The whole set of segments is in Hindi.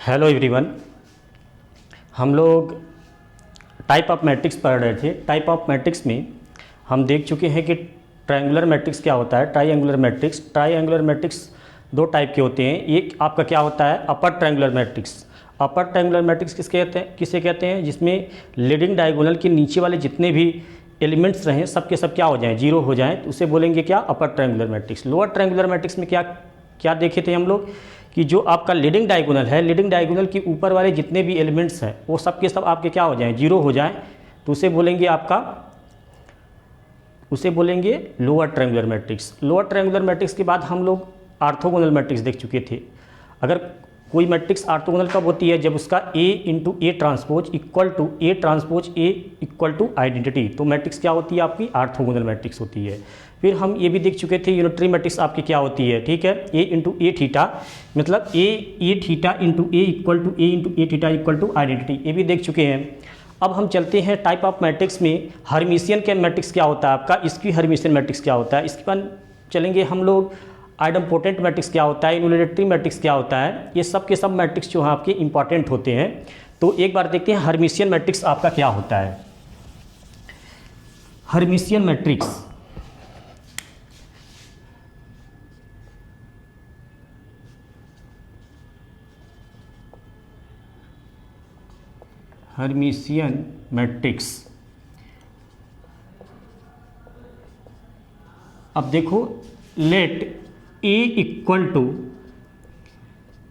Hello everyone. हम लोग टाइप ऑफ मैट्रिक्स पढ़ रहे थे। टाइप ऑफ मैट्रिक्स में हम देख चुके हैं कि ट्रायंगुलर मैट्रिक्स क्या होता है, ट्रायंगुलर मैट्रिक्स। ट्रायंगुलर मैट्रिक्स दो टाइप के होते हैं। एक आपका क्या होता है, upper triangular matrix. Upper triangular matrix किसे कहते हैं, जिसमें लीडिंग डायगोनल के नीचे वाले जितने भी एलिमेंट्स रहें सब के सब क्या हो जाएं, जीरो हो जाएं, तो उसे बोलेंगे क्या, upper triangular matrix. Lower triangular matrix में क्या क्या देखे थे हम लोग कि जो आपका लीडिंग डायगोनल है, लीडिंग डायगोनल के ऊपर वाले जितने भी एलिमेंट्स हैं वो सब के सब आपके क्या हो जाएं, जीरो हो जाएं, तो उसे बोलेंगे lower triangular matrix. Lower triangular matrix के बाद हम लोग ऑर्थोगोनल मैट्रिक्स देख चुके थे। अगर कोई मैट्रिक्स ऑर्थोगोनल कब होती है, जब उसका A into A transpose equal to A transpose A equal to identity, तो मैट्रिक्स क्या होती है आपकी, ऑर्थोगोनल मैट्रिक्स होती है। फिर हम ये भी देख चुके थे यूनिटरी मैट्रिक्स आपकी क्या होती है, ठीक है, A इंटू ए थीटा, मतलब A theta into A equal to A into A theta equal to identity, ये भी देख चुके हैं। अब हम चलते हैं टाइप ऑफ मैट्रिक्स में। हर्मिशियन के मैट्रिक्स क्या होता है आपका, इसकी हर्मिशियन मैट्रिक्स क्या होता है, इसके बाद चलेंगे हम लोग आइडम्पोटेंट मैट्रिक्स क्या होता है, यूनिटरी मैट्रिक्स क्या होता है। ये सब के सब मैट्रिक्स जो हैं आपके इंपॉर्टेंट होते हैं। तो एक बार देखते हैं हर्मिशियन मैट्रिक्स आपका क्या होता है। हर्मिशियन मैट्रिक्स हर्मिशियन मैट्रिक्स, अब देखो, let A equal to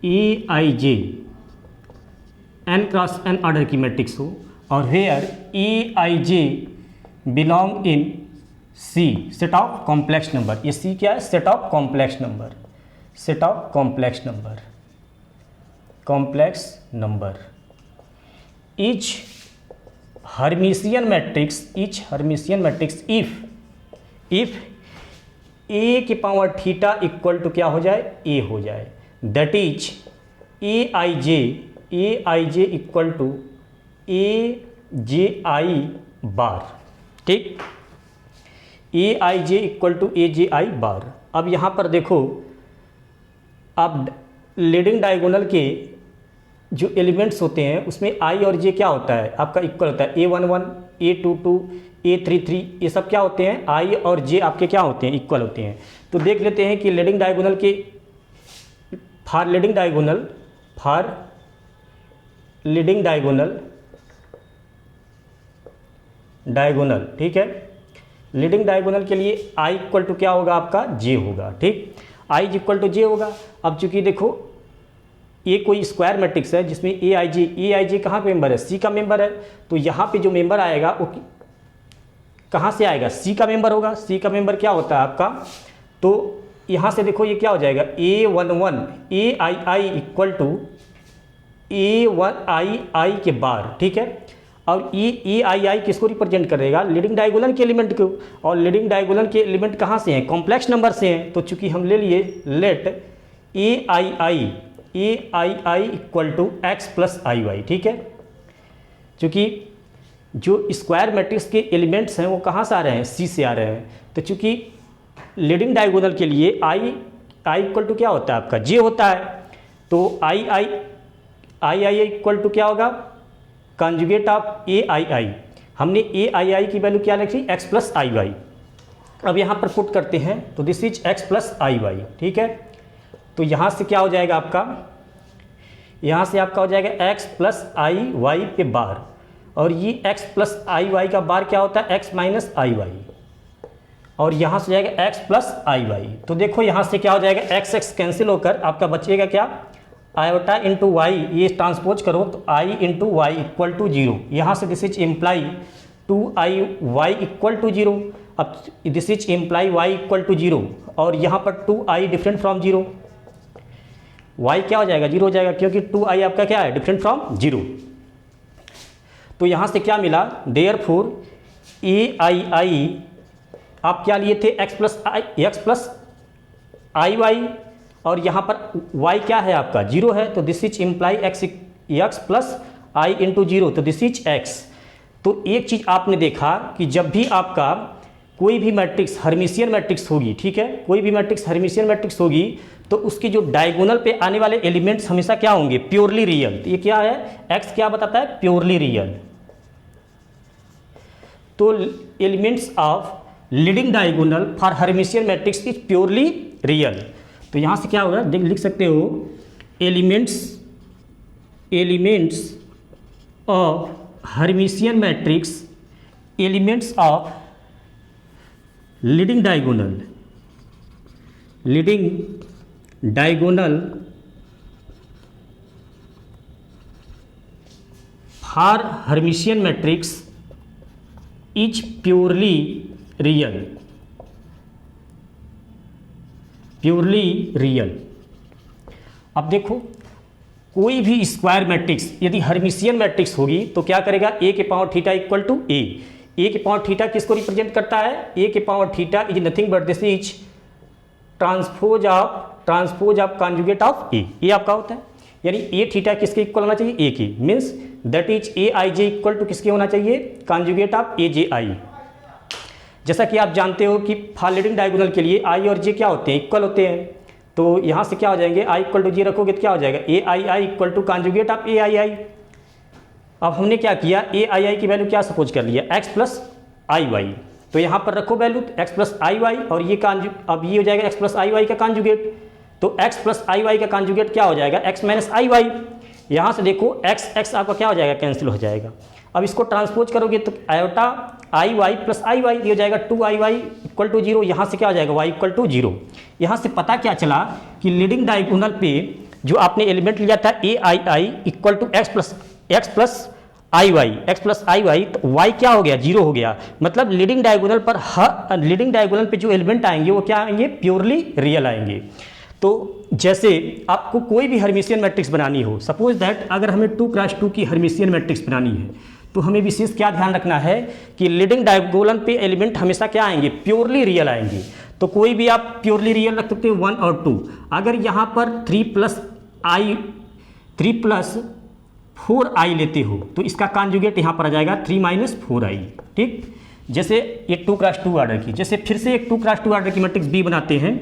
Aij n cross n order की मैट्रिक्स हो, और here Aij belong in C, set of complex number. ये C क्या है, set of complex number, set of complex number, complex number. Each Hermitian matrix if a की पावर थीटा इक्वल टू क्या हो जाए, a हो जाए, that is aij equal to aj bar, ठीक, aij equal to aj bar. अब यहाँ पर देखो, अब लीडिंग डायगोनल के जो एलिमेंट्स होते हैं उसमें i और j क्या होता है आपका, इक्वल होता है, a11 a22 a33, ये सब क्या होते हैं, i और j आपके क्या होते हैं, इक्वल होते हैं। तो देख लेते हैं कि लीडिंग डायगोनल के फॉर लीडिंग डायगोनल, ठीक है, लीडिंग डायगोनल के लिए i इक्वल टू क्या होगा आपका, j होगा, ठीक, i इक्वल टू j होगा। अब चूंकि देखो ये कोई स्क्वायर मैट्रिक्स है जिसमें aij कहाँ पे मेंबर है, C का मेंबर है, तो यहाँ पे जो मेंबर आएगा वो कहाँ से आएगा, C का मेंबर होगा। C का मेंबर क्या होता है आपका, तो यहाँ से देखो ये क्या हो जाएगा, a11 aii equal to a1ii के बार, ठीक है। और ये aii किसको रिप्रेजेंट करेगा, लीडिंग डायगोनल के एलिमेंट को, और लीडिंग डायगोनल के एलिमेंट कहाँ से हैं, कॉम्प्लेक्स नंबर से हैं। तो चूंकि हम ले लिए let aii equal to x plus I, ठीक है, चूँकि जो स्क्वायर मैट्रिक्स के एलिमेंट्स हैं वो कहाँ से आ रहे हैं, C से आ रहे हैं। तो चूँकि लीडिंग डायगोनल के लिए i इक्वल टू क्या होता है आपका, j होता है, तो आई इक्वल टू क्या होगा, कंजुगेट ऑफ aii। हमने aii की वैल्यू क्या लिखी, x प्लस आई। अब यहाँ पर पुट करते हैं तो this is x plus I, ठीक है। तो यहाँ से क्या हो जाएगा आपका, यहाँ से आपका हो जाएगा x प्लस आई वाई पे बार, और ये x प्लस आई वाई का बार क्या होता है, x माइनस आई वाई, और यहाँ से जाएगा x प्लस आई वाई। तो देखो यहाँ से क्या हो जाएगा, x कैंसिल होकर आपका बचेगा क्या, आयोटा इंटू वाई, ये ट्रांसपोज करो तो i into y equal to 0। यहाँ से this is imply 2i equal to 0। अब this is imply y equal to 0, और यहाँ पर 2i डिफरेंट फ्रॉम 0, y क्या हो जाएगा, 0 हो जाएगा, क्योंकि 2i आपका क्या है, डिफरेंट फ्रॉम 0। तो यहाँ से क्या मिला, देयरफॉर aii आप क्या लिए थे, x प्लस आई वाई, और यहाँ पर y क्या है आपका, 0 है, तो this is imply x plus I into 0, तो दिस इज x। तो एक चीज़ आपने देखा कि जब भी आपका कोई भी मैट्रिक्स हर्मिशियन मैट्रिक्स होगी, ठीक है, कोई भी मैट्रिक्स हर्मिशियन मैट्रिक्स होगी तो उसकी जो डायगोनल पे आने वाले एलिमेंट्स हमेशा क्या होंगे, प्योरली रियल। तो ये क्या है, एक्स क्या बताता है, प्योरली रियल। तो elements of leading diagonal for Hermitian matrix is purely real. तो यहां से क्या होगा, लिख सकते हो elements of Hermitian matrix, elements of leading diagonal for Hermitian matrix is purely real, purely real. अब देखो कोई भी स्क्वायर मैट्रिक्स यदि हर्मिशियन मैट्रिक्स होगी तो क्या करेगा, ए के पावर थीटा इक्वल टू ए। ए के पावर थीटा किसको रिप्रेजेंट करता है, ए के power theta is nothing but this is transpose of conjugate of A. ये आपका होता है, यानी ए थीटा किसके इक्वल होना चाहिए, ए के, means that is A I J equal to किसके होना चाहिए, कॉन्जुगेट ऑफ ए जे आई। जैसा कि आप जानते हो कि फॉर लीडिंग डायगोनल के लिए आई और जे क्या होते हैं, इक्वल होते हैं। तो यहाँ से क्या हो जाएंगे, आई इक्वल टू जे रखोगे तो क्या हो जाएगा, ए I I equal to conjugate of A I आई। अब हमने क्या किया, ए आई आई की वैल्यू क्या सपोज कर लिया, एक्स प्लस आई वाई। तो यहाँ पर रखो value x plus I Y और ये अब ये हो जाएगा एक्स प्लस आई वाई का कॉन्जुगेट। तो एक्स प्लस आई वाई का कॉन्जुगेट क्या हो जाएगा, एक्स माइनस आई वाई। यहाँ से देखो एक्स एक्स आपका क्या हो जाएगा, कैंसिल हो जाएगा। अब इसको ट्रांसपोज करोगे तो iota I Y plus I Y ये हो जाएगा 2 इक्वल टू 0। यहाँ से क्या हो जाएगा, y इक्वल टू 0। यहाँ से पता क्या चला कि लीडिंग डायगोनल पे जो आपने एलिमेंट लिया था A I I equal to X plus I Y, तो y क्या हो गया, 0 हो गया। मतलब लीडिंग डायगोनल पर लीडिंग डायगोनल पे जो एलिमेंट आएंगे वो क्या आएंगे, प्योरली रियल आएंगे। तो जैसे आपको कोई भी हर्मिशियन मैट्रिक्स बनानी हो, सपोज दैट अगर हमें 2x2 की हर्मिशियन मैट्रिक्स बनानी है तो हमें विशेष क्या ध्यान रखना है कि लीडिंग डायगोनल पे एलिमेंट हमेशा क्या आएंगे, प्योरली रियल आएंगे। तो कोई भी आप प्योरली रियल रख सकते हो 1 और 2। अगर यहाँ पर 3 प्लस 4i लेते हो तो इसका कॉन्जुगेट यहाँ पर आ जाएगा 3 माइनस 4i। ठीक, जैसे ये 2x2 ऑर्डर की, जैसे फिर से एक 2x2 ऑर्डर की मैट्रिक्स बी बनाते हैं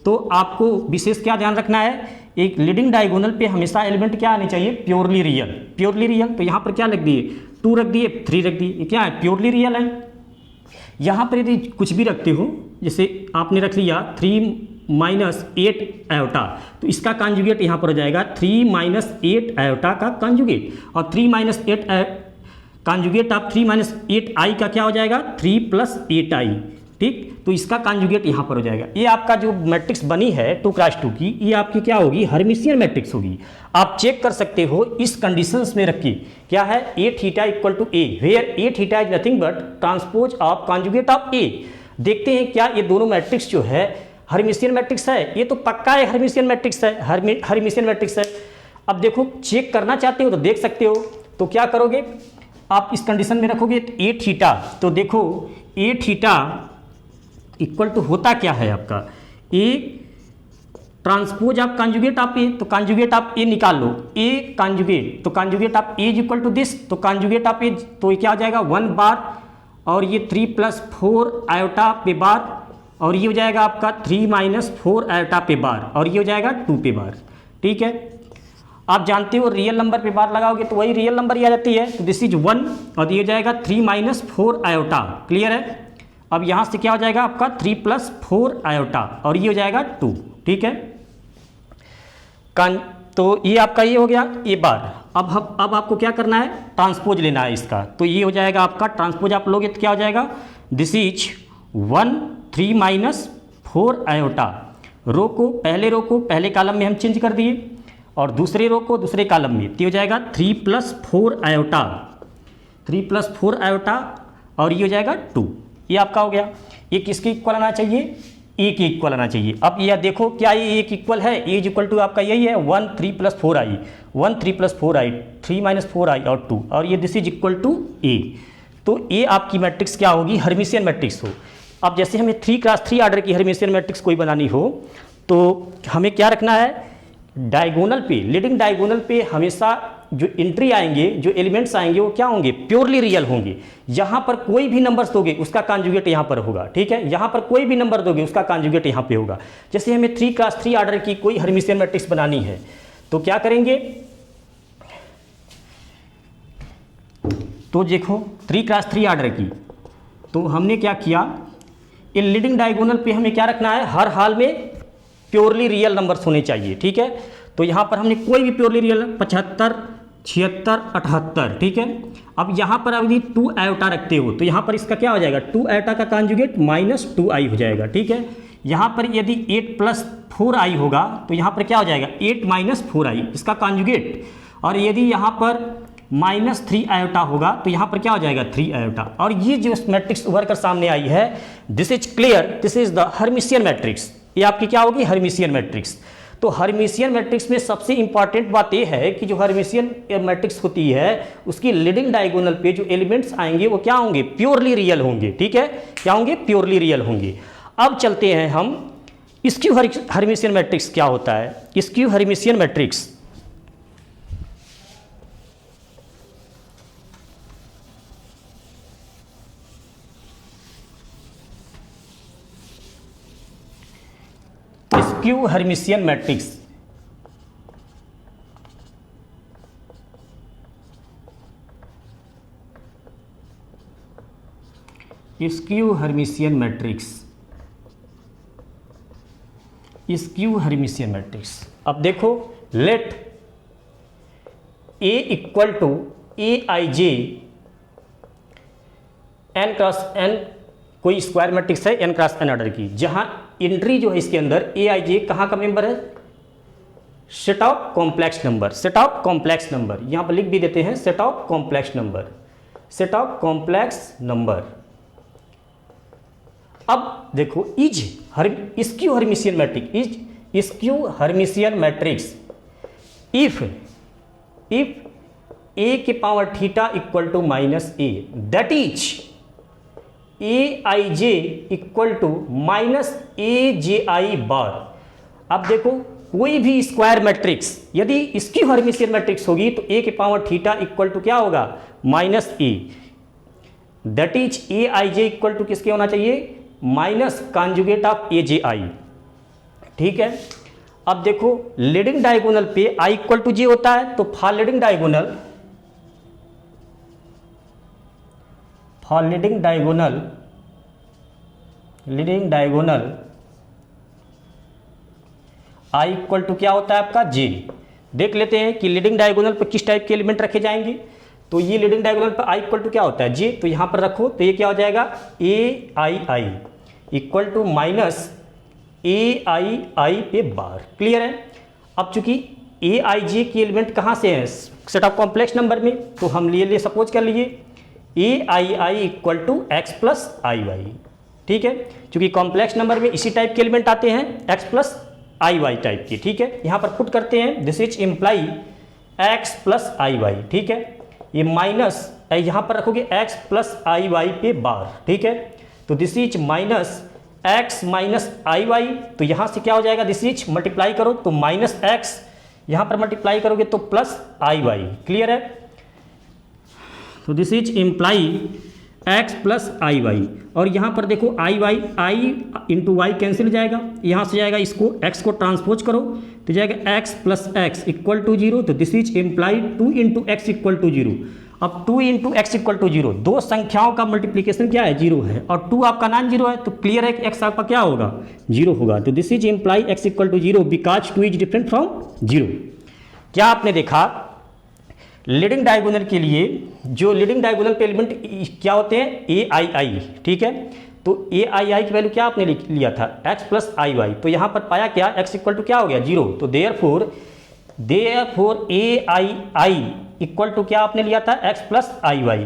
तो आपको विशेष क्या ध्यान रखना है, एक लीडिंग डायगोनल पे हमेशा एलिमेंट क्या आने चाहिए, प्योरली रियल, प्योरली रियल। तो यहाँ पर क्या रख दिए, 2 रख दिए, 3 रख दिए, ये क्या है, प्योरली रियल है। यहाँ पर यदि कुछ भी रखते हो, जैसे आपने रख लिया 3 माइनस 8 आयोटा, तो इसका कॉन्जुगेट यहाँ पर हो जाएगा 3 माइनस 8 आयोटा का कॉन्जुगेट, और 3 माइनस 8 कॉन्जुगेट ऑफ 3 माइनस 8 आई का क्या हो जाएगा, 3 प्लस 8i। ठीक, तो इसका कॉन्जुगेट यहाँ पर हो जाएगा। ये आपका जो मैट्रिक्स बनी है 2x2 की, ये आपकी क्या होगी, हर्मिशियन मैट्रिक्स होगी। आप चेक कर सकते हो इस कंडीशंस में रख के, क्या है, A theta equal to A, where A theta is nothing but transpose of conjugate of A. देखते हैं क्या ये दोनों मैट्रिक्स जो है हर्मिशियन मैट्रिक्स है, ये तो पक्का है हर्मिशियन मैट्रिक्स है, हर्मिशियन मैट्रिक्स है। अब देखो चेक करना चाहते हो तो देख सकते हो, तो क्या करोगे आप इस कंडीशन में रखोगे ए थीटा, तो देखो ए थीटा इक्वल टू होता क्या है आपका, A transpose of conjugate of A, तो कॉन्जुगेट ऑफ ए निकाल लो, ए कॉन्जुगेट, तो conjugate of A is equal to this, तो कॉन्जुगेट ऑफ ए तो ये क्या हो जाएगा 1 बार, और ये 3 प्लस 4 आयोटा पे बार, और ये हो जाएगा आपका 3 माइनस 4 आयोटा पे बार, और ये हो जाएगा 2 पे बार। ठीक है, आप जानते हो रियल नंबर पे बार लगाओगे तो वही रियल नंबर ही आ जाती है, तो दिस इज 1, और ये हो जाएगा 3 माइनस 4 आयोटा। क्लियर है, अब यहाँ से क्या हो जाएगा आपका 3 प्लस 4 आयोटा, और ये हो जाएगा 2। ठीक है, तो ये आपका ये हो गया ए बार। अब आपको क्या करना है, ट्रांसपोज लेना है इसका, तो ये हो जाएगा आपका ट्रांसपोज आप लोगे तो क्या हो जाएगा, दिस इज 1 3 माइनस 4 आयोटा। रो को पहले कॉलम में हम चेंज कर दिए और दूसरे रो को दूसरे कॉलम में, तो हो जाएगा 3 प्लस 4 आयोटा, 3 प्लस 4 आयोटा, और ये हो जाएगा 2। ये आपका हो गया। ये किसके इक्वल आना चाहिए, ए के इक्वल आना चाहिए। अब ये देखो क्या ये एक इक्वल है, ए इज इक्वल टू आपका यही है 1 3 plus 4i, 1 3 plus 4i, 3 minus 4i और 2, और ये दिस इज इक्वल टू ए। तो ए आपकी मैट्रिक्स क्या होगी, हर्मिशियन मैट्रिक्स हो। अब जैसे हमें 3x3 ऑर्डर की हर्मिशियन मैट्रिक्स कोई बनानी हो तो हमें क्या रखना है, डायगोनल पे, लीडिंग डायगोनल पे हमेशा जो एंट्री आएंगे, जो एलिमेंट्स आएंगे वो क्या होंगे, प्योरली रियल होंगे। यहाँ पर कोई भी नंबर्स दोगे उसका कॉन्जुगेट यहाँ पर होगा, ठीक है। यहाँ पर कोई भी नंबर दोगे उसका कॉन्जुगेट यहाँ पे होगा। जैसे हमें 3 क्रॉस 3 ऑर्डर की कोई हर्मिशियन मैट्रिक्स बनानी है तो क्या करेंगे, तो देखो 3 क्रॉस 3 ऑर्डर की, तो हमने क्या किया, इन लीडिंग डायगोनल पे हमें क्या रखना है, हर हाल में प्योरली रियल नंबर्स होने चाहिए, ठीक है। तो यहाँ पर हमने कोई भी प्योरली रियल 75, 76, 78, ठीक है। अब यहाँ पर अभी 2 आयोटा रखते हो तो यहाँ पर इसका क्या हो जाएगा, 2 आयोटा का कॉन्जुगेट -2i हो जाएगा, ठीक है। यहाँ पर यदि 8 + 4i होगा तो यहाँ पर क्या हो जाएगा, 8 - 4i इसका कॉन्जुगेट। और यदि यहाँ पर -3 आयोटा होगा तो यहाँ पर क्या हो जाएगा, 3 आयोटा। और ये जो मैट्रिक्स उभर कर सामने आई है, this is clear, this is the Hermitian matrix. ये आपकी क्या होगी, हर्मिशियन मैट्रिक्स। तो हर्मिशियन मैट्रिक्स में सबसे इंपॉर्टेंट बात यह है कि जो हर्मिशियन मैट्रिक्स होती है उसकी लीडिंग डायगोनल पे जो एलिमेंट्स आएंगे वो क्या होंगे, प्योरली रियल होंगे, ठीक है। क्या होंगे, प्योरली रियल होंगे। अब चलते हैं हम स्क्यू हर्मिशियन मैट्रिक्स क्या होता है। Skew Hermitian matrix skew Hermitian matrix skew Hermitian matrix skew Hermitian matrix. अब देखो, let A = Aij n cross n कोई स्क्वायर मैट्रिक्स है n क्रॉस n ऑर्डर की, जहां एंट्री जो है इसके अंदर Aij कहाँ का मेंबर है, set of complex number. Set of complex number यहां पर लिख भी देते हैं, set of complex number, set of complex number. अब देखो, skew Hermitian matrix is skew Hermitian matrix if a के power theta = -a, that is Aij = -Aji बार। अब देखो, कोई भी स्क्वायर मैट्रिक्स यदि स्क्यू हर्मिशियन मैट्रिक्स होगी तो a के पावर थीटा = क्या होगा, -a, दैट इज Aij किसके होना चाहिए, कॉन्जुगेट ऑफ Aji, ठीक है। अब देखो, लीडिंग डायगोनल पे i = j होता है, तो फॉर लीडिंग डायगोनल i = क्या होता है आपका, j। देख लेते हैं कि लीडिंग डायगोनल पर किस टाइप के एलिमेंट रखे जाएंगे। तो ये लीडिंग डायगोनल पर i = क्या होता है, j, तो यहाँ पर रखो तो ये क्या हो जाएगा, Aii = -Aii पे बार। क्लियर है। अब चूंकि Aij की एलिमेंट कहाँ से हैं, सेट ऑफ कॉम्प्लेक्स नंबर में, तो हम लिए सपोज कर लिए Aii = x + iy, ठीक है। चूंकि कॉम्प्लेक्स नंबर में इसी टाइप के एलिमेंट आते हैं, x + iy टाइप के, ठीक है। यहाँ पर पुट करते हैं, this is imply x + iy, ठीक है। ये माइनस यहाँ पर रखोगे x + iy पे बार, ठीक है। तो दिस इज -x - iy, तो यहाँ से क्या हो जाएगा, दिस इज मल्टीप्लाई करो तो -x, यहाँ पर मल्टीप्लाई करोगे तो +iy। क्लियर है। तो this is imply x + iy, और यहाँ पर देखो i × y कैंसिल हो जाएगा, यहाँ से जाएगा, इसको x को ट्रांसपोज करो तो जाएगा x + x = 0, तो दिस इज इम्प्लाई 2 × x = 0। अब 2 × x = 0, दो संख्याओं का मल्टीप्लिकेशन क्या है, 0 है, और 2 आपका नॉन 0 है, तो क्लियर है कि x आपका क्या होगा, 0 होगा। तो this is imply x = 0 because 2 is different from 0। क्या आपने देखा, लीडिंग डायगोनल के लिए जो लीडिंग डायगोनल पे एलिमेंट क्या होते हैं, Aii, ठीक है। तो Aii की वैल्यू क्या आपने लिया था, x + iy, तो यहाँ पर पाया क्या, x = क्या हो गया, 0। तो देयरफॉर Aii = क्या आपने लिया था, x + iy,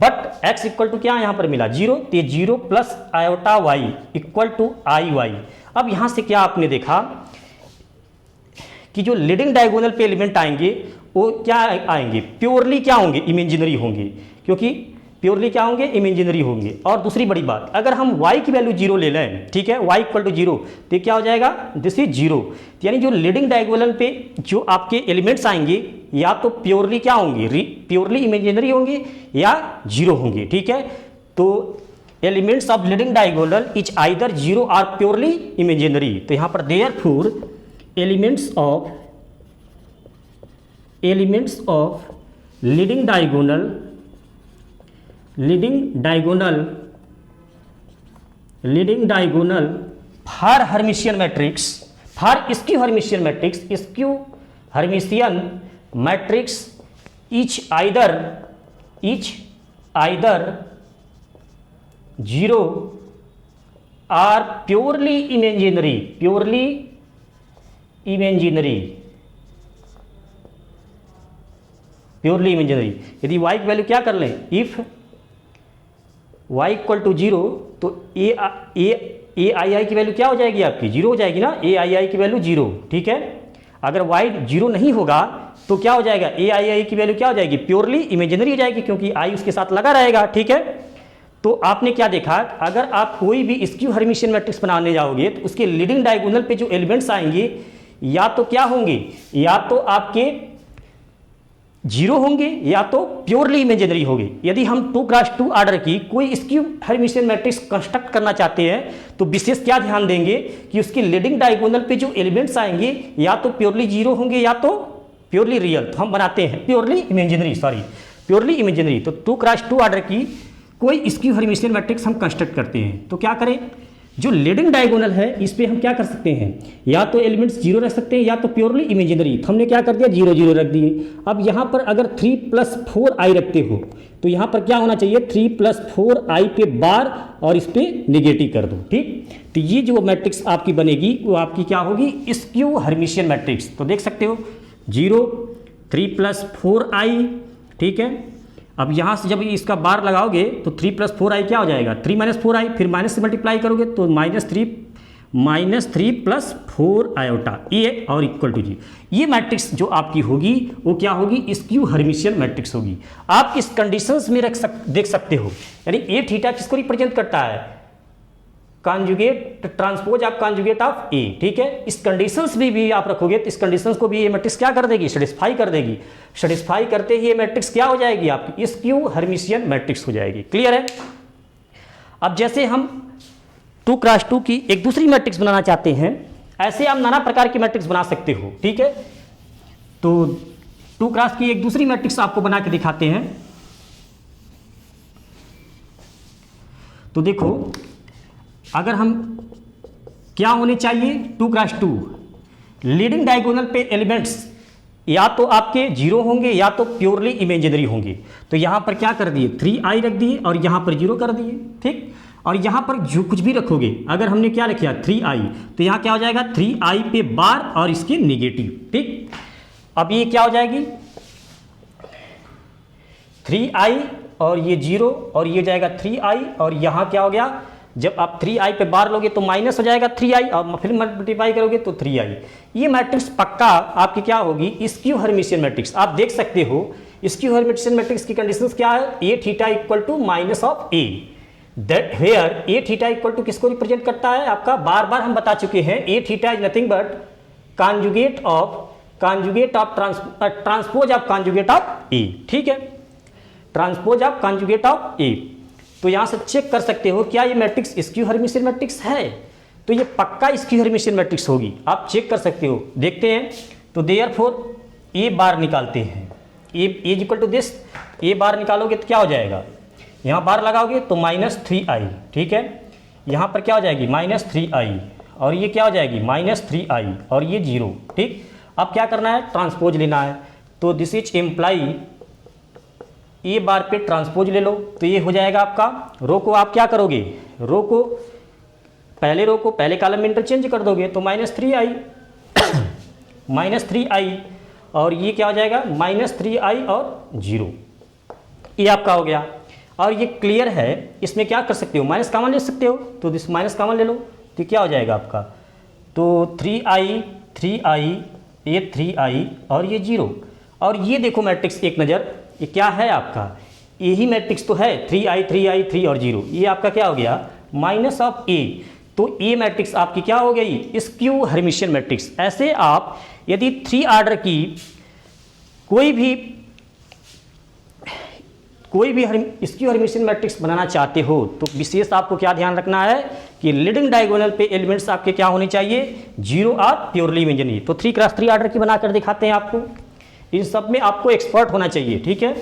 बट x = क्या यहाँ पर मिला, 0, तो 0 + iy = iy। अब यहाँ से क्या आपने देखा कि जो लीडिंग डायगोनल पे एलिमेंट आएंगे वो क्या आएंगे, प्योरली क्या होंगे, इमेजिनरी होंगे, क्योंकि प्योरली क्या होंगे, इमेजिनरी होंगे। और दूसरी बड़ी बात, अगर हम y की वैल्यू 0 ले लें, ठीक है, y इक्वल टू 0, तो क्या हो जाएगा, दिस इज 0। यानी जो लीडिंग डायगोनल पे जो आपके एलिमेंट्स आएंगे या तो प्योरली क्या होंगे, प्योरली इमेजिनरी होंगे या 0 होंगे, ठीक है। तो elements of leading diagonal is either 0 और प्योरली इमेजिनरी। तो यहाँ पर therefore elements of leading diagonal for Hermitian matrix, for skew Hermitian matrix etch either 0 और प्योरली इमेजिनरी। यदि y की वैल्यू क्या कर लें, इफ y इक्वल टू 0, तो a आई आई की वैल्यू क्या हो जाएगी आपकी, 0 हो जाएगी ना, a आई आई की वैल्यू 0, ठीक है। अगर y 0 नहीं होगा तो क्या हो जाएगा, a आई आई की वैल्यू क्या हो जाएगी, प्योरली इमेजिनरी हो जाएगी, क्योंकि i उसके साथ लगा रहेगा, ठीक है। तो आपने क्या देखा, अगर आप कोई भी स्क्यू हर्मिशियन मैट्रिक्स बनाने जाओगे तो उसके लीडिंग डायगोनल पे जो एलिमेंट्स आएंगे या तो क्या होंगे, या तो आपके 0 होंगे या तो प्योरली इमेजिनरी होंगे। यदि हम 2x2 ऑर्डर की कोई स्क्यू हर्मिशियन मैट्रिक्स कंस्ट्रक्ट करना चाहते हैं तो विशेष क्या ध्यान देंगे कि उसके लीडिंग डायगोनल पे जो एलिमेंट्स आएंगे या तो प्योरली 0 होंगे या तो प्योरली रियल। तो हम बनाते हैं प्योरली इमेजिनरी। तो 2x2 ऑर्डर की कोई स्क्यू हर्मिशियन मैट्रिक्स हम कंस्ट्रक्ट करते हैं तो क्या करें, जो लीडिंग डायगोनल है इस पे हम क्या कर सकते हैं, या तो एलिमेंट्स 0 रख सकते हैं या तो प्योरली इमेजिनरी। तो हमने क्या कर दिया, 0 0 रख दिए। अब यहाँ पर अगर 3 + 4i रखते हो तो यहाँ पर क्या होना चाहिए, 3 + 4i पे बार और इस पे नेगेटिव कर दो, ठीक। तो ये जो मैट्रिक्स आपकी बनेगी वो आपकी क्या होगी, स्क्यू हर्मिशियन मैट्रिक्स। तो देख सकते हो 0 3 + 4i, ठीक है। अब यहाँ से जब इसका बार लगाओगे तो 3 + 4i क्या हो जाएगा, 3 - 4i, फिर माइनस से मल्टीप्लाई करोगे तो -3 + 4 आयोटा, ये और इक्वल टू 0। ये मैट्रिक्स जो आपकी होगी वो क्या होगी, स्क्यू हर्मिशियन मैट्रिक्स होगी। आप इस कंडीशंस में देख सकते हो, यानी ए थीटा किसको रिप्रेजेंट करता है, conjugate transpose of conjugate of A, ठीक है। इस कंडीशंस में भी आप रखोगे तो इस कंडीशंस को भी ये मैट्रिक्स क्या कर देगी, सेटिस्फाई कर देगी। सेटिस्फाई करते ही ये मैट्रिक्स क्या हो जाएगी आपकी, स्क्यू हर्मिशियन मैट्रिक्स हो जाएगी। क्लियर है। अब जैसे हम 2x2 की एक दूसरी मैट्रिक्स बनाना चाहते हैं, ऐसे आप नाना प्रकार की मैट्रिक्स बना सकते हो, ठीक है। तो 2x की एक दूसरी मैट्रिक्स आपको बना के दिखाते हैं। तो देखो, अगर हम क्या होने चाहिए, 2x2 लीडिंग डायगोनल पे एलिमेंट्स या तो आपके 0 होंगे या तो प्योरली इमेजिनरी होंगे। तो यहां पर क्या कर दिए, 3i रख दिए और यहां पर 0 कर दिए, ठीक। और यहां पर जो कुछ भी रखोगे, अगर हमने क्या रखा 3i, तो यहां क्या हो जाएगा, 3i पे बार और इसके नेगेटिव, ठीक। अब ये क्या हो जाएगी, 3i और ये 0 और ये जाएगा 3i, और यहां क्या हो गया, जब आप 3i पे बार लोगे तो माइनस हो जाएगा 3i, और फिर मल्टीप्लाई करोगे तो 3i। ये मैट्रिक्स पक्का आपकी क्या होगी, स्क्यू हर्मिशियन मैट्रिक्स। आप देख सकते हो स्क्यू हर्मिशियन मैट्रिक्स की कंडीशंस क्या है, a theta equal to -a, that where a theta equal to किसको रिप्रेजेंट करता है आपका, बार बार हम बता चुके हैं, a theta is nothing but conjugate of transpose of conjugate of a, ठीक है, transpose of conjugate of a। तो यहां से चेक कर सकते हो क्या ये मैट्रिक्स स्क्यू हर्मिशियन मैट्रिक्स है, तो ये पक्का स्क्यू हर्मिशियन मैट्रिक्स होगी, आप चेक कर सकते हो। देखते हैं, तो देयरफॉर ए बार निकालते हैं, ए इज इक्वल टू दिस, ए बार निकालोगे तो क्या हो जाएगा, यहाँ बार लगाओगे तो -3i, ठीक है। यहाँ पर क्या हो जाएगी, -3i, और ये क्या हो जाएगी, -3i, और ये 0, ठीक। अब क्या करना है, ट्रांसपोज लेना है। तो दिस इज इम्प्लाई ए बार पे ट्रांसपोज ले लो, तो ये हो जाएगा आपका, रो को आप क्या करोगे, रो को पहले कॉलम में इंटरचेंज कर दोगे तो -3i -3i, और ये क्या हो जाएगा, -3i और 0, ये आपका हो गया। और ये क्लियर है, इसमें क्या कर सकते हो, माइनस कॉमन ले सकते हो, तो दिस माइनस कॉमन ले लो तो क्या हो जाएगा आपका, तो 3i ये 3i और ये 0। और ये देखो मैट्रिक्स एक नज़र, ये क्या है आपका, यही मैट्रिक्स तो है 3i 3i 3 और 0, ये आपका क्या हो गया माइनस ऑफ ए। तो ए मैट्रिक्स आपकी क्या हो गई स्क्यू हर्मिशियन मैट्रिक्स। ऐसे आप यदि 3 ऑर्डर की कोई भी स्क्यू हर्मिशियन मैट्रिक्स बनाना चाहते हो तो विशेष आपको क्या ध्यान रखना है कि लीडिंग डायगोनल पे एलिमेंट्स आपके क्या होने चाहिए 0 और प्योरली इमेजिनरी। तो 3x3 ऑर्डर की बनाकर दिखाते हैं आपको, इन सब में आपको एक्सपर्ट होना चाहिए, ठीक है।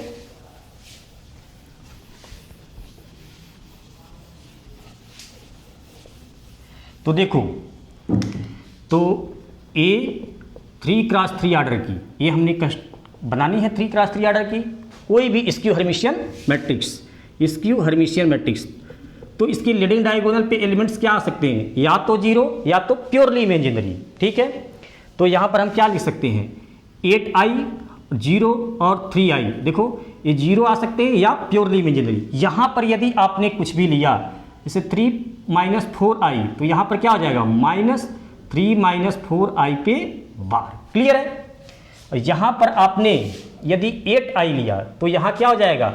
तो देखो, तो ए 3x3 ऑर्डर की ये हमने बनानी है 3x3 ऑर्डर की कोई भी स्क्यू हर्मिशियन मैट्रिक्स, तो इसकी लीडिंग डायगोनल पे एलिमेंट्स क्या आ सकते हैं, या तो 0 या तो प्योरली इमेजिनरी, ठीक है। तो यहाँ पर हम क्या लिख सकते हैं 8i 0 और 3i, देखो ये 0 आ सकते हैं या प्योरली इमेजिनरी। यहाँ पर यदि आपने कुछ भी लिया जैसे 3 माइनस 4i, तो यहाँ पर क्या हो जाएगा -3 माइनस 4i पे बार, क्लियर है। और यहाँ पर आपने यदि 8i लिया तो यहाँ क्या हो जाएगा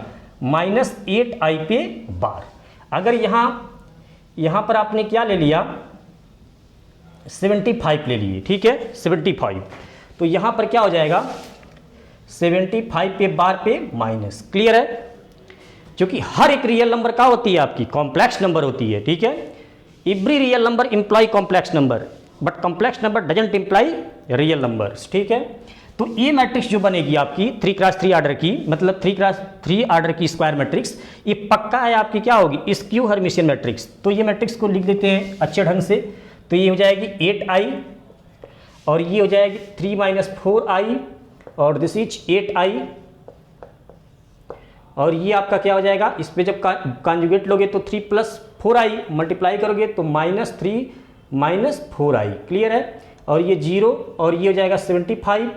-8i पे बार। अगर यहाँ पर आपने क्या ले लिया 75 ले लिए, ठीक है 75, तो यहाँ पर क्या हो जाएगा 75 पे बार पे माइनस, क्लियर है। क्योंकि हर एक रियल नंबर क्या होती है आपकी कॉम्प्लेक्स नंबर होती है, ठीक है। Every real number imply complex number, but complex number doesn't imply real numbers, ठीक है। तो ये मैट्रिक्स जो बनेगी आपकी 3x3 ऑर्डर की, मतलब 3x3 ऑर्डर की स्क्वायर मैट्रिक्स, ये पक्का है आपकी क्या होगी स्क्यू हर्मिशियन मैट्रिक्स। तो ये मैट्रिक्स को लिख देते हैं अच्छे ढंग से। तो ये हो जाएगी 8i और ये हो जाएगी 3 माइनस 4i और दिस इज 8i, और ये आपका क्या हो जाएगा इस पे जब कॉन्जुगेट लोगे तो 3 प्लस 4i मल्टीप्लाई करोगे तो -3 माइनस 4i, क्लियर है। और ये 0 और ये हो जाएगा 75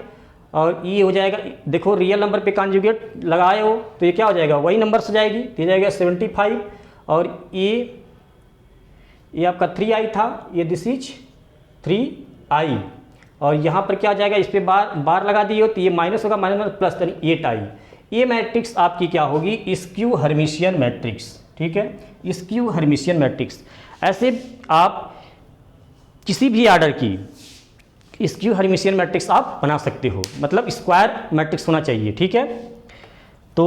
और ये हो जाएगा, देखो रियल नंबर पे कॉन्जुगेट लगाए हो तो ये क्या हो जाएगा वही नंबर से जाएगी, तो ये जाएगा 75 और ये आपका 3i था, ये दिस इज 3i और यहाँ पर क्या हो जाएगा इस पे बार लगा दिए हो तो ये माइनस होगा, माइनस प्लस यानी 8i। ये मैट्रिक्स आपकी क्या होगी स्क्यू हर्मिशियन मैट्रिक्स, ठीक है स्क्यू हर्मिशियन मैट्रिक्स। ऐसे आप किसी भी ऑर्डर की स्क्यू हर्मिशियन मैट्रिक्स आप बना सकते हो, मतलब स्क्वायर मैट्रिक्स होना चाहिए, ठीक है। तो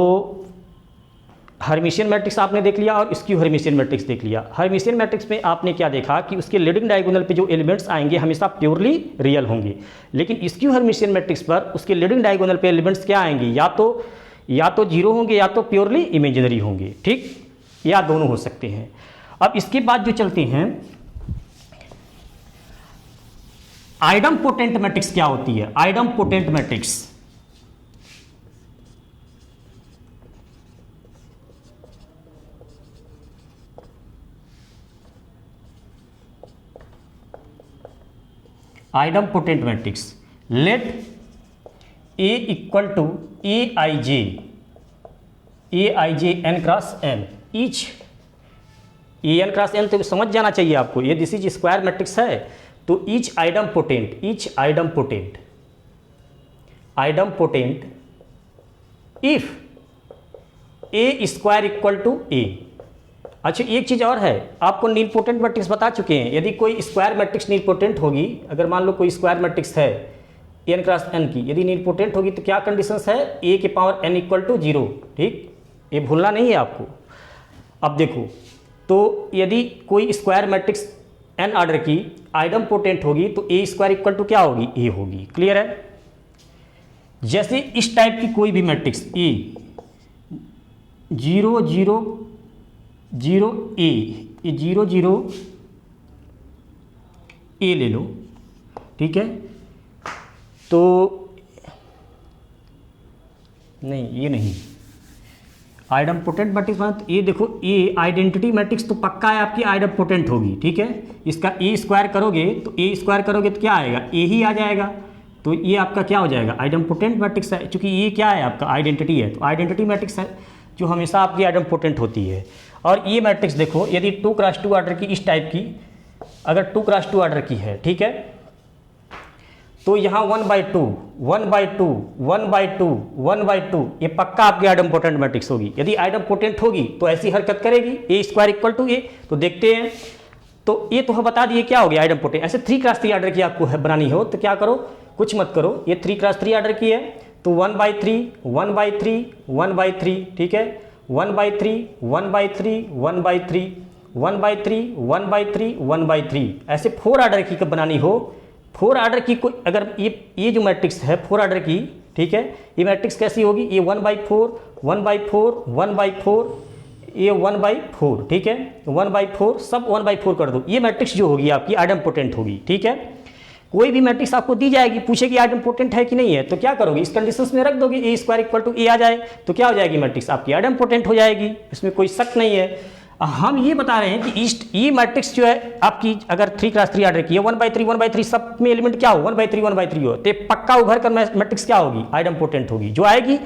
हर्मिशियन मैट्रिक्स आपने देख लिया और स्क्यू हर्मिशियन मैट्रिक्स देख लिया। हर्मिशियन मैट्रिक्स में आपने क्या देखा कि उसके लीडिंग डायगोनल पे जो एलिमेंट्स आएंगे हमेशा प्योरली रियल होंगे, लेकिन स्क्यू हर्मिशियन मैट्रिक्स पर उसके लीडिंग डायगोनल पे एलिमेंट्स क्या आएंगे या तो 0 होंगे या तो प्योरली इमेजिनरी होंगे, ठीक, या दोनों हो सकते हैं। अब इसके बाद जो चलते हैं आइडम्पोटेंट मैट्रिक्स क्या होती है। Idempotent matrix idempotent matrix let A equal to aij n cross n, each n cross n तो समझ जाना चाहिए आपको, ये दिस इज स्क्वायर मैट्रिक्स है। तो each idempotent if a square equal to a। अच्छा एक चीज़ और है, आपको नीलपोटेंट मैट्रिक्स बता चुके हैं। यदि कोई स्क्वायर मैट्रिक्स नीलपोटेंट होगी, अगर मान लो कोई स्क्वायर मैट्रिक्स है n क्रॉस n की, यदि नीलपोटेंट होगी तो क्या कंडीशंस है a के पावर n इक्वल टू 0, ठीक, ये भूलना नहीं है आपको। अब देखो, तो यदि कोई स्क्वायर मैट्रिक्स n ऑर्डर की आइडम्पोटेंट होगी तो a स्क्वायर इक्वल टू क्या होगी a होगी, क्लियर है। जैसे इस टाइप की कोई भी मैट्रिक्स a 0 0 0 a, ये 0 0 a ले लो, ठीक है। तो नहीं ये नहीं आइडम्पोटेंट मैट्रिक्स मतलब ये देखो, ये आइडेंटिटी मैट्रिक्स तो पक्का है आपकी आइडम्पोटेंट होगी, ठीक है। इसका ए स्क्वायर करोगे तो क्या आएगा ए ही आ जाएगा, तो ये आपका क्या हो जाएगा आइडम्पोटेंट मैट्रिक्स है। चूंकि ये क्या है आपका आइडेंटिटी है, तो आइडेंटिटी मैट्रिक्स है जो हमेशा आपकी आइडम्पोटेंट होती है। और ये मैट्रिक्स देखो, यदि 2x2 ऑर्डर की इस टाइप की, अगर 2x2 ऑर्डर की है, ठीक है, तो यहाँ 1/2 1/2 1/2 1/2 ये पक्का आपकी आइडम्पोटेंट मैट्रिक्स होगी। यदि आइडम्पोटेंट होगी तो ऐसी हरकत करेगी, ए स्क्वायर इक्वल टू ए। तो देखते हैं, तो ये तो हम बता दिए क्या हो गया आइडम्पोटेंट। ऐसे 3x3 आर्डर की आपको बनानी हो तो क्या करो, कुछ मत करो, ये 3x3 आर्डर की है तो 1/3 1/3 1/3, ठीक है, 1/3 1/3 1/3 1/3 1/3 1/3, ऐसे 4 आर्डर की कब बनानी हो, 4 आर्डर की कोई अगर ये जो मैट्रिक्स है 4 आर्डर की, ठीक है, ये मैट्रिक्स कैसी होगी, ये 1/4 1/4 1/4, ये 1/4, ठीक है, 1/4 सब 1/4 कर दो, ये मैट्रिक्स जो होगी आपकी आइडम्पोटेंट होगी। ठीक है, कोई भी मैट्रिक्स आपको दी जाएगी, पूछेगी आइडम्पोटेंट है कि नहीं है, तो क्या करोगे, इस कंडीशंस में रख दोगे, ए स्क्वायर इक्वल टू ए आ जाए तो क्या हो जाएगी, मैट्रिक्स आपकी आइडम्पोटेंट हो जाएगी, इसमें कोई शक नहीं है। हम ये बता रहे हैं कि ये मैट्रिक्स जो है आपकी अगर 3x3 आर्डर की है 1/3 1/3 सब में एलिमेंट क्या हो 1/3 1/3 हो, तो पक्का उभर कर मैट्रिक्स क्या होगी, आइडम्पोटेंट होगी, जो आएगी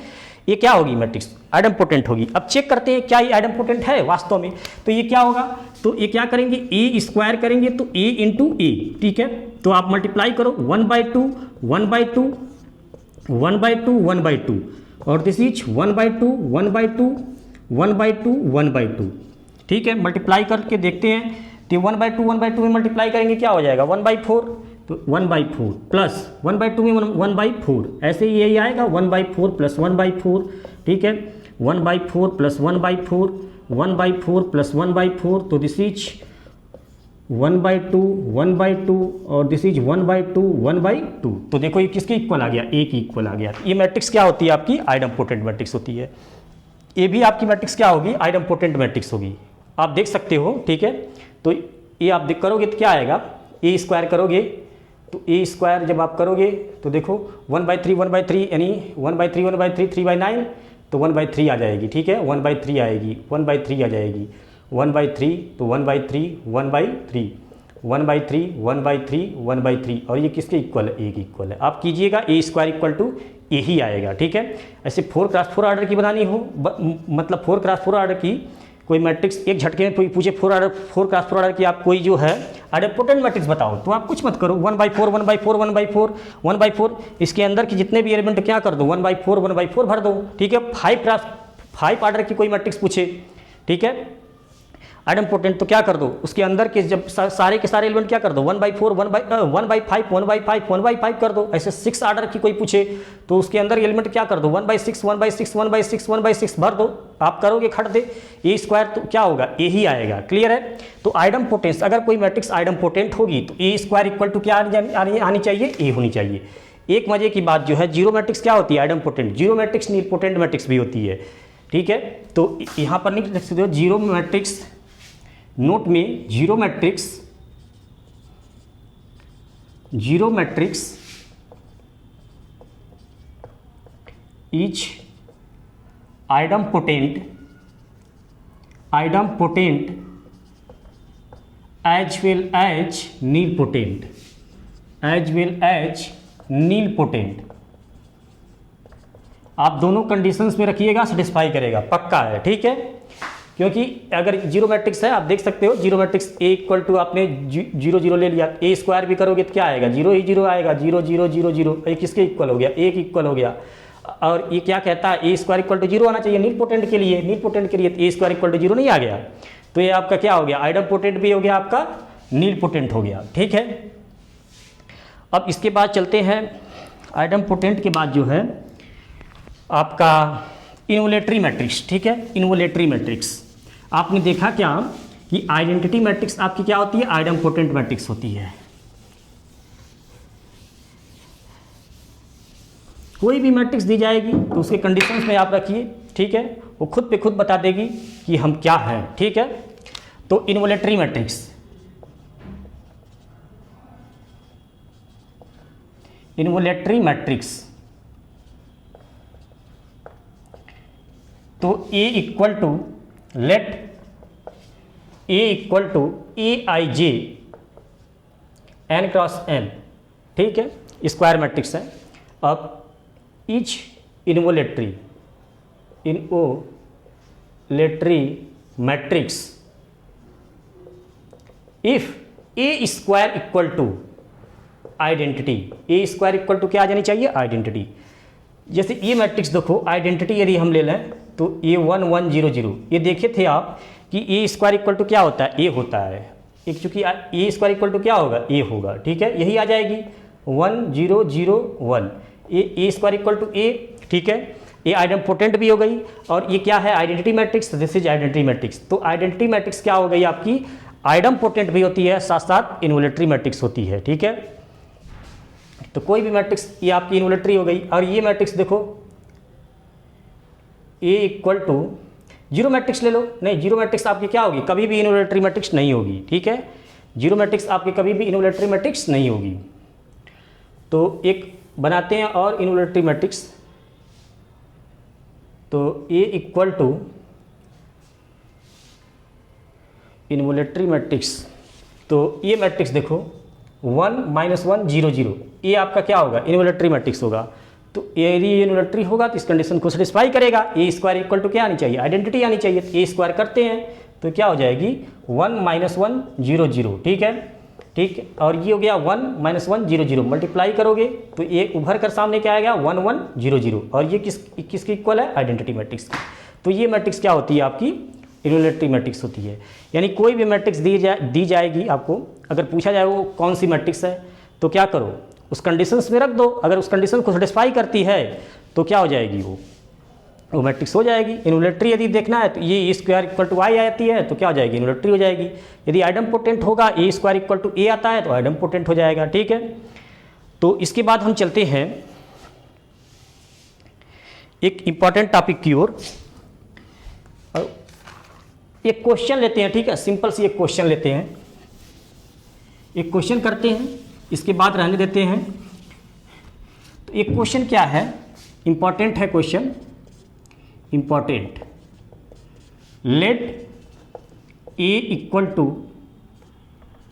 ये क्या होगी, मैट्रिक्स आइडम्पोटेंट होगी। अब चेक करते हैं क्या ये आइडम्पोटेंट है वास्तव में, तो ये क्या होगा, तो ये क्या करेंगे, ए स्क्वायर करेंगे तो ए इंटू ए, ठीक है, तो आप मल्टीप्लाई करो 1/2 1/2 1/2 1/2 और दिस इज 1/2 1/2 1/2 1/2, ठीक है, मल्टीप्लाई करके देखते हैं तो 1/2 1/2 में मल्टीप्लाई करेंगे क्या हो जाएगा 1/4, तो 1/4 प्लस 1/2 में 1/4, ऐसे ही यही आएगा 1/4 प्लस 1/4, ठीक है, 1/4 प्लस 1/4 1/4 प्लस 1/4, तो दिस इज 1/2 1/2 और दिस इज 1/2 1/2, तो देखो ये किसके इक्वल आ गया, ए की इक्वल आ गया। ये मैट्रिक्स क्या होती है आपकी, आइडम्पोटेंट मैट्रिक्स होती है। ये भी आपकी मैट्रिक्स क्या होगी, आइडम्पोटेंट मैट्रिक्स होगी, आप देख सकते हो, ठीक है। तो ये आप देख करोगे तो क्या आएगा, ए स्क्वायर करोगे तो ए स्क्वायर जब आप करोगे तो देखो 1/3 1/3 यानी 1/3 1/3 3/9, तो 1/3 आ जाएगी, ठीक है, 1/3 आएगी, 1/3 आ जाएगी, 1/3 तो 1/3 1/3 1/3 1/3 1/3 और ये किसके इक्वल है, ए की इक्वल है। आप कीजिएगा ए स्क्वायर इक्वल टू ए ही आएगा, ठीक है। ऐसे 4x4 आर्डर की बनानी हो, मतलब 4x4 आर्डर की कोई मैट्रिक्स एक झटके में कोई पूछे 4x4 आर्डर की आप कोई जो है आइडम्पोटेंट मैट्रिक्स बताओ, तो आप कुछ मत करो 1/4 1/4 1/4 1/4, इसके अंदर के जितने भी एलिमेंट क्या कर दो 1/4 1/4 भर दो, ठीक है। 5 आर्डर की कोई मैट्रिक्स पूछे, ठीक है, आइडम्पोटेंट, तो क्या कर दो उसके अंदर के जब सारे के सारे एलिमेंट क्या कर दो 1/4 1/5 1/5 1/5 कर दो। ऐसे 6 आर्डर की कोई पूछे तो उसके अंदर एलिमेंट क्या कर दो 1/6 1/6 1/6 1/6 भर दो, आप करोगे खट दे, ए स्क्वायर तो क्या होगा, ए ही आएगा, क्लियर है। तो आइडम्पोटेंस अगर कोई मैट्रिक्स आइडम्पोटेंट होगी तो ए स्क्वायर इक्वल टू क्या आनी चाहिए, ए होनी चाहिए। एक मजे की बात जो है, जीरो मैट्रिक्स क्या होती है, आइडम्पोटेंट, जीरो मैट्रिक्स नीलपोटेंट मैट्रिक्स भी होती है, ठीक है। तो यहाँ पर नहीं लिख सकते हो जीरो मैट्रिक्स, नोट में zero matrix is idempotent as well as nilpotent, आप दोनों कंडीशंस में रखिएगा, सेटिस्फाई करेगा, पक्का है, ठीक है। क्योंकि अगर जीरो मैट्रिक्स है, आप देख सकते हो zero matrix A equal to आपने 0 0 ले लिया, ए स्क्वायर भी करोगे तो क्या आएगा, 0 ही 0 आएगा, 0 0 0 0, ये किसके इक्वल हो गया, ए के इक्वल हो गया। और ये क्या कहता है, ए स्क्वायर इक्वल टू 0 आना चाहिए नीलपोटेंट के लिए, ए स्क्वायर इक्वल टू 0 नहीं आ गया, तो ये आपका क्या हो गया, आइडम्पोटेंट भी हो गया, आपका नीलपोटेंट हो गया, ठीक है। अब इसके बाद चलते हैं, आइडम्पोटेंट के बाद जो है आपका इन्वोलेटरी मैट्रिक्स, ठीक है। इन्वोलेटरी मैट्रिक्स आपने देखा क्या कि आइडेंटिटी मैट्रिक्स आपकी क्या होती है, आइडम्पोटेंट मैट्रिक्स होती है। कोई भी मैट्रिक्स दी जाएगी तो उसके कंडीशंस में आप रखिए, ठीक है, वो खुद पे खुद बता देगी कि हम क्या हैं, ठीक है। तो इन्वोलेटरी मैट्रिक्स, तो A equal to let A equal to Aij n cross n, ठीक है, स्क्वायर मैट्रिक्स है। अब each involutory matrix if A square equal to, identity, A square equal to क्या आ जानी चाहिए, आइडेंटिटी। जैसे ये मैट्रिक्स देखो, आइडेंटिटी यदि हम ले लें तो ए 1 1 0 0, ये देखे थे आप कि ए स्क्वायर इक्वल टू क्या होता है, ए होता है। एक चूंकि ए स्क्वायर इक्वल टू क्या होगा, ए होगा, ठीक है, यही आ जाएगी 1 0 0 1, ए स्क्वायर इक्वल टू ए, ठीक है। ये आइडेंपोटेंट भी हो गई और ये क्या है, identity matrix, this is identity matrix. तो आइडेंटिटी मैट्रिक्स क्या हो गई आपकी, आइडेंपोटेंट भी होती है, साथ साथ इन्वोलेटरी मैट्रिक्स होती है, ठीक है। तो कोई भी मैट्रिक्स ये आपकी इन्वोलेटरी हो गई। और ये मैट्रिक्स देखो ए इक्वल टू जीरो मैट्रिक्स ले लो, नहीं जीरो मैट्रिक्स आपकी क्या होगी, कभी भी इन्वोलेटरी मैट्रिक्स नहीं होगी, ठीक है। जीरो मैट्रिक्स आपकी कभी भी इन्वोलेटरी मैट्रिक्स नहीं होगी। तो एक बनाते हैं और इन्वोलेटरी मैट्रिक्स, तो ए इक्वल टू इन्वोलेटरी मैट्रिक्स, तो ये मैट्रिक्स देखो 1 -1 0 0, ये आपका क्या होगा, इन्वोलेटरी मैट्रिक्स होगा। तो यदि इन्वोलेटरी होगा तो इस कंडीशन को सेटिस्फाई करेगा। ए स्क्वायर इक्वल टू क्या आनी चाहिए, आइडेंटिटी आनी चाहिए। तो ए स्क्वायर करते हैं तो क्या हो जाएगी 1 -1 0 0, ठीक है, ठीक है। और ये हो गया 1 -1 0 0, मल्टीप्लाई करोगे तो ये उभर कर सामने क्या आएगा 1 1 0 0, और ये किसकी इक्वल है, आइडेंटिटी मैट्रिक्स की। तो ये मैट्रिक्स क्या होती है आपकी, इन्वोलेटरी मैट्रिक्स होती है। यानी कोई भी मैट्रिक्स दी जाएगी आपको, अगर पूछा जाए वो कौन सी मैट्रिक्स है, तो क्या करो उस कंडीशंस में रख दो। अगर उस कंडीशन को सेटिस्फाई करती है तो क्या हो जाएगी, वो मैट्रिक्स हो जाएगी। इन्वोलेटरी यदि देखना है तो ये स्क्वायर इक्वल टू आई आती है तो क्या हो जाएगी, इन्वोलेटरी हो जाएगी। यदि आइडेंपोटेंट होगा, ए स्क्वायर इक्वल टू ए आता है तो आइडेंपोटेंट हो जाएगा, ठीक है। तो इसके बाद हम चलते हैं एक इम्पॉर्टेंट टॉपिक की ओर। एक क्वेश्चन लेते हैं, ठीक है, सिंपल सी एक क्वेश्चन लेते हैं, एक क्वेश्चन करते हैं, इसके बाद रहने देते हैं। तो एक क्वेश्चन क्या है, इंपॉर्टेंट है question, important. Let A equal to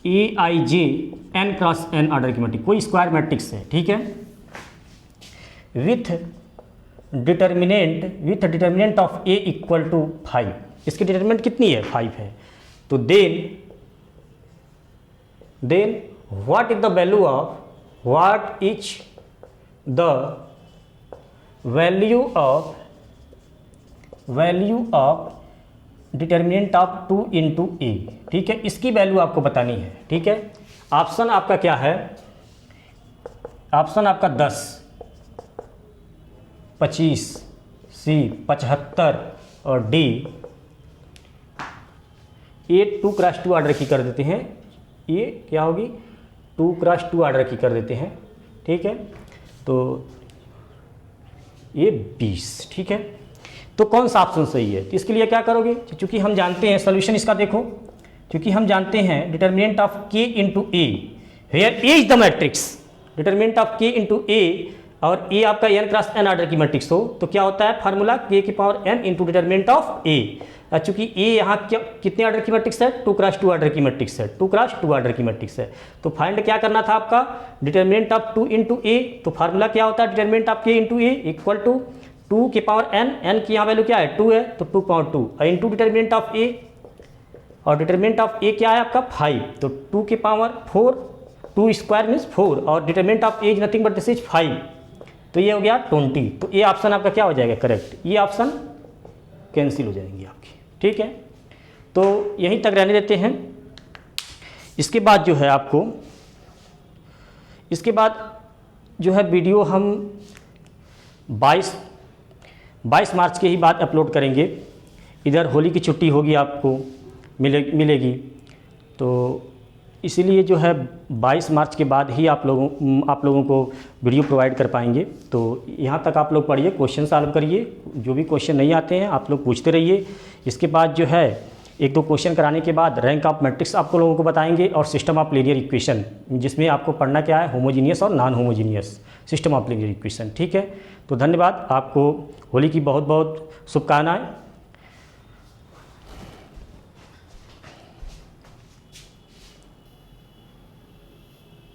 A I J N cross N order की मैट्रिक्स, कोई स्क्वायर मैट्रिक्स है, ठीक है, with determinant of A equal to 5। इसकी डिटर्मिनेंट कितनी है, 5 है। तो then what is the value of determinant of 2 into A, ठीक है, इसकी वैल्यू आपको बतानी है, ठीक है। ऑप्शन आपका क्या है, ऑप्शन आपका 10 25 सी 75 और डी ए 2 क्रॉस 2 ऑर्डर की कर देते हैं, ये क्या होगी 2 क्रॉस 2 ऑर्डर की कर देते हैं, ठीक है। तो ये 20, ठीक है। तो कौन सा ऑप्शन सही है, तो इसके लिए क्या करोगे, चूंकि हम जानते हैं सॉल्यूशन इसका देखो, क्योंकि हम जानते हैं determinant of K into A, where A is the matrix, determinant of K into A, और ए आपका एन क्रॉस एन ऑर्डर की मैट्रिक्स हो तो क्या होता है फार्मूला, के की power N into determinant of A. चूंकि ए यहाँ क्या कितने ऑर्डर की मैट्रिक्स है, 2 क्रॉस 2 ऑर्डर की मैट्रिक्स है, 2 क्रॉस 2 ऑर्डर की मैट्रिक्स है। तो फाइंड क्या करना था आपका, डिटर्मिनेंट ऑफ 2 इंटू ए। तो फार्मूला क्या होता है, determinant of K into A equal to 2 के पावर एन, एन की यहाँ वैल्यू क्या है 2 है तो 2 पावर 2 इंटू डिटर्मिनेंट ऑफ ए, और डिटर्मिनेंट ऑफ ए क्या है आपका 5, तो 2 के पावर 4, 2 स्क्वायर मीन्स 4, और determinant of A is nothing but this is 5, तो ये हो गया 20। तो ये ऑप्शन आपका क्या हो जाएगा करेक्ट, ये ऑप्शन कैंसिल हो जाएंगी आपकी, ठीक है। तो यहीं तक रहने देते हैं। इसके बाद जो है आपको, इसके बाद जो है वीडियो हम 22 मार्च के ही बाद अपलोड करेंगे। इधर होली की छुट्टी होगी, आपको मिलेगी, तो इसीलिए जो है 22 मार्च के बाद ही आप लोगों को वीडियो प्रोवाइड कर पाएंगे। तो यहाँ तक आप लोग पढ़िए, क्वेश्चन सॉल्व करिए, जो भी क्वेश्चन नहीं आते हैं आप लोग पूछते रहिए। इसके बाद जो है 1-2 क्वेश्चन कराने के बाद रैंक ऑफ मैट्रिक्स आपको लोगों को बताएंगे, और सिस्टम ऑफ लीनियर इक्वेशन, जिसमें आपको पढ़ना क्या है, होमोजीनियस और non homogeneous system of linear equation, ठीक है। तो धन्यवाद, आपको होली की बहुत बहुत शुभकामनाएं।